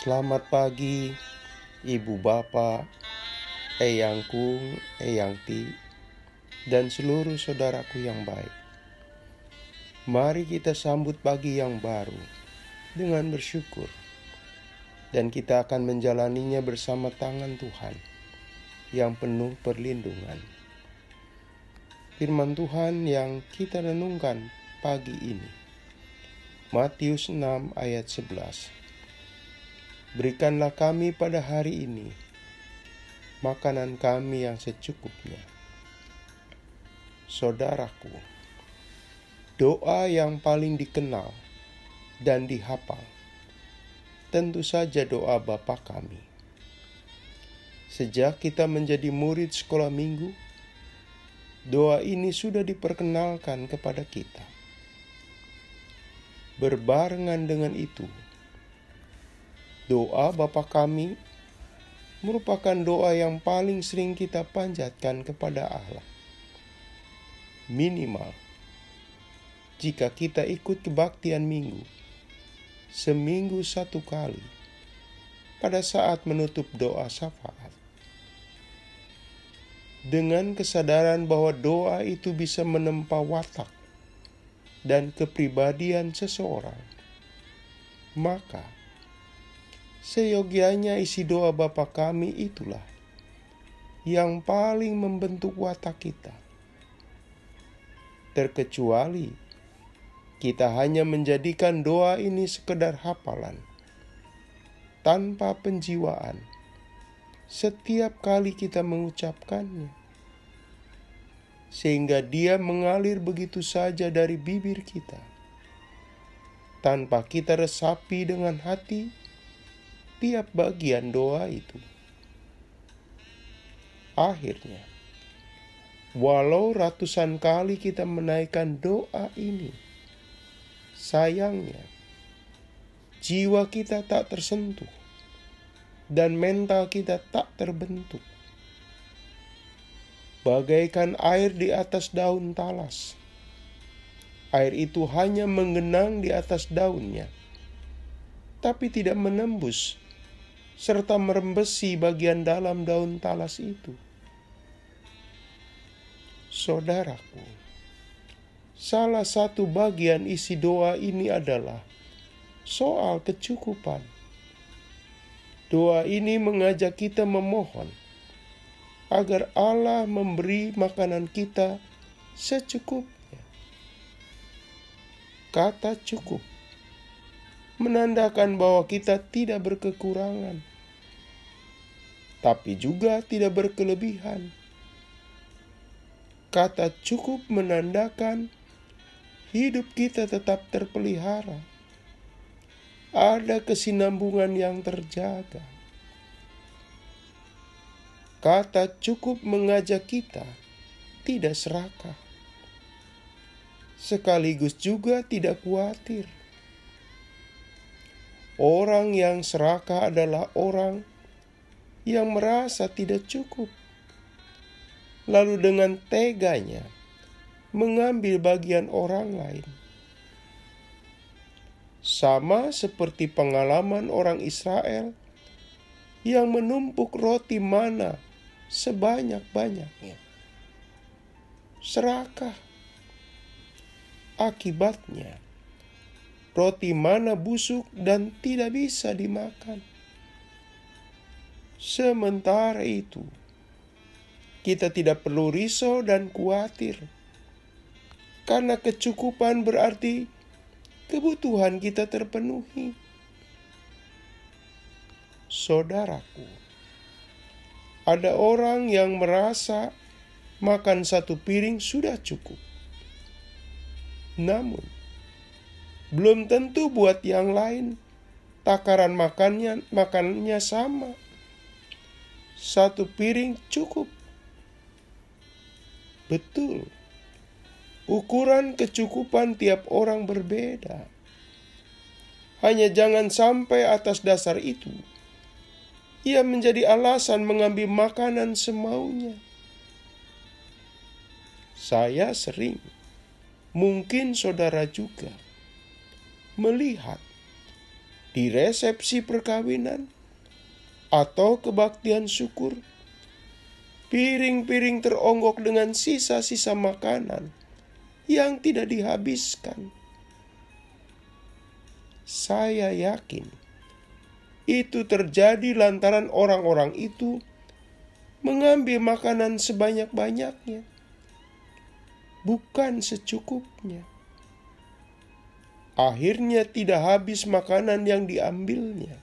Selamat pagi, Ibu Bapak, Eyangku, Eyangti, dan seluruh saudaraku yang baik. Mari kita sambut pagi yang baru dengan bersyukur, dan kita akan menjalaninya bersama tangan Tuhan yang penuh perlindungan. Firman Tuhan yang kita renungkan pagi ini, Matius 6 ayat 11. Berikanlah kami pada hari ini makanan kami yang secukupnya. Saudaraku, doa yang paling dikenal dan dihafal tentu saja doa Bapa kami. Sejak kita menjadi murid sekolah minggu, doa ini sudah diperkenalkan kepada kita. Berbarengan dengan itu, doa Bapa kami merupakan doa yang paling sering kita panjatkan kepada Allah. Minimal, jika kita ikut kebaktian minggu, seminggu satu kali, pada saat menutup doa syafaat. Dengan kesadaran bahwa doa itu bisa menempa watak dan kepribadian seseorang, maka seyogianya isi doa Bapa kami itulah yang paling membentuk watak kita. Terkecuali kita hanya menjadikan doa ini sekedar hafalan, tanpa penjiwaan, setiap kali kita mengucapkannya, sehingga dia mengalir begitu saja dari bibir kita, tanpa kita resapi dengan hati tiap bagian doa itu. Akhirnya, walau ratusan kali kita menaikkan doa ini, sayangnya jiwa kita tak tersentuh dan mental kita tak terbentuk. Bagaikan air di atas daun talas, air itu hanya menggenang di atas daunnya, tapi tidak menembus serta merembesi bagian dalam daun talas itu. Saudaraku, salah satu bagian isi doa ini adalah soal kecukupan. Doa ini mengajak kita memohon agar Allah memberi makanan kita secukupnya. Kata cukup menandakan bahwa kita tidak berkekurangan, tapi juga tidak berkelebihan. Kata cukup menandakan hidup kita tetap terpelihara. Ada kesinambungan yang terjaga. Kata cukup mengajak kita tidak serakah, sekaligus juga tidak khawatir. Orang yang serakah adalah orang yang merasa tidak cukup, lalu dengan teganya mengambil bagian orang lain. Sama seperti pengalaman orang Israel yang menumpuk roti mana sebanyak-banyaknya. Serakah. Akibatnya, roti mana busuk dan tidak bisa dimakan. Sementara itu, kita tidak perlu risau dan khawatir, karena kecukupan berarti kebutuhan kita terpenuhi. Saudaraku, ada orang yang merasa makan satu piring sudah cukup. Namun, belum tentu buat yang lain takaran makannya sama. Satu piring cukup. Betul, ukuran kecukupan tiap orang berbeda. Hanya jangan sampai atas dasar itu ia menjadi alasan mengambil makanan semaunya. Saya sering, mungkin saudara juga, melihat di resepsi perkawinan, atau kebaktian syukur, piring-piring teronggok dengan sisa-sisa makanan yang tidak dihabiskan. Saya yakin itu terjadi lantaran orang-orang itu mengambil makanan sebanyak-banyaknya, bukan secukupnya. Akhirnya tidak habis makanan yang diambilnya.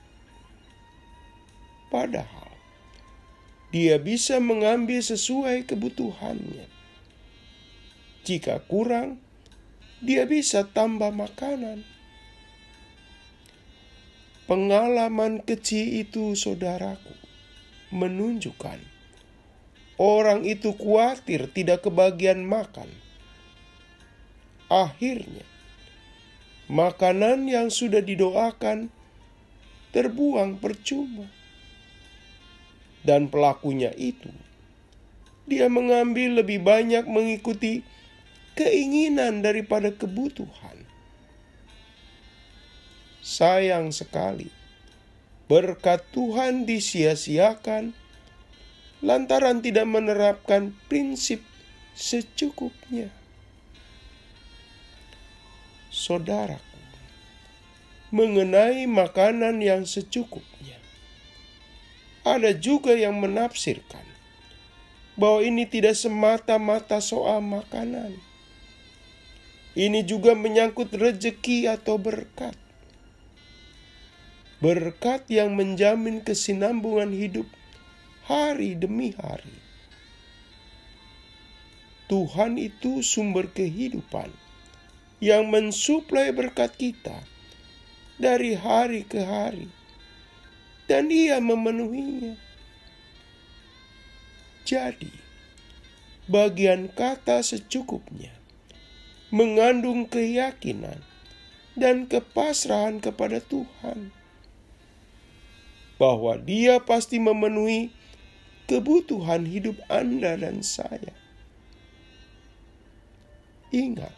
Padahal dia bisa mengambil sesuai kebutuhannya. Jika kurang, dia bisa tambah makanan. Pengalaman kecil itu, saudaraku, menunjukkan orang itu khawatir tidak kebagian makan. Akhirnya, makanan yang sudah didoakan terbuang percuma. Dan pelakunya itu, dia mengambil lebih banyak mengikuti keinginan daripada kebutuhan. Sayang sekali, berkat Tuhan disia-siakan lantaran tidak menerapkan prinsip secukupnya. Saudaraku, mengenai makanan yang secukupnya, ada juga yang menafsirkan bahwa ini tidak semata-mata soal makanan. Ini juga menyangkut rezeki atau berkat. Berkat yang menjamin kesinambungan hidup hari demi hari. Tuhan itu sumber kehidupan yang mensuplai berkat kita dari hari ke hari. Dan Ia memenuhinya. Jadi, bagian kata secukupnya mengandung keyakinan dan kepasrahan kepada Tuhan bahwa Dia pasti memenuhi kebutuhan hidup Anda dan saya. Ingat,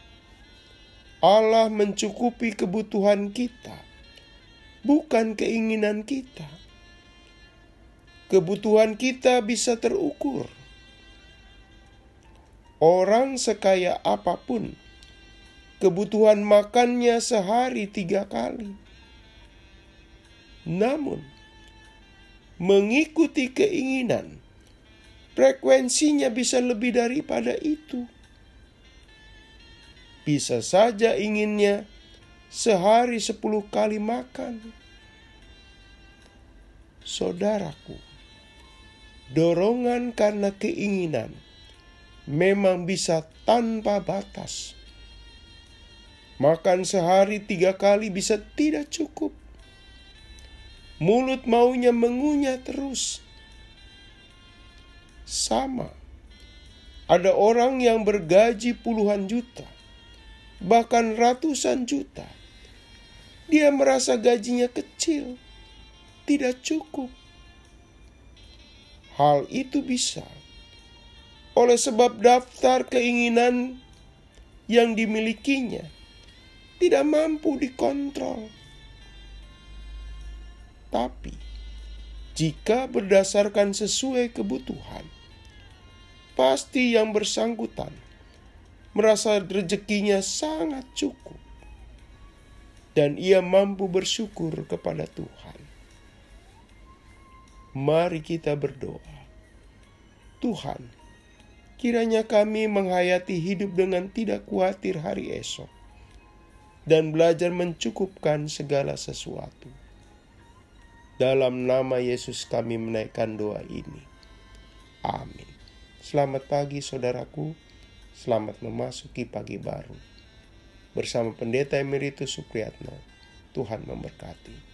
Allah mencukupi kebutuhan kita, bukan keinginan kita. Kebutuhan kita bisa terukur. Orang sekaya apapun, kebutuhan makannya sehari 3 kali. Namun, mengikuti keinginan, frekuensinya bisa lebih daripada itu. Bisa saja inginnya sehari 10 kali makan. Saudaraku, dorongan karena keinginan memang bisa tanpa batas. Makan sehari 3 kali bisa tidak cukup. Mulut maunya mengunyah terus. Sama, ada orang yang bergaji puluhan juta, bahkan ratusan juta. Dia merasa gajinya kecil, tidak cukup. Hal itu bisa oleh sebab daftar keinginan yang dimilikinya tidak mampu dikontrol. Tapi, jika berdasarkan sesuai kebutuhan, pasti yang bersangkutan merasa rezekinya sangat cukup. Dan ia mampu bersyukur kepada Tuhan. Mari kita berdoa. Tuhan, kiranya kami menghayati hidup dengan tidak khawatir hari esok. Dan belajar mencukupkan segala sesuatu. Dalam nama Yesus kami menaikkan doa ini. Amin. Selamat pagi saudaraku. Selamat memasuki pagi baru. Bersama Pendeta Emeritus Supriyatno. Tuhan memberkati.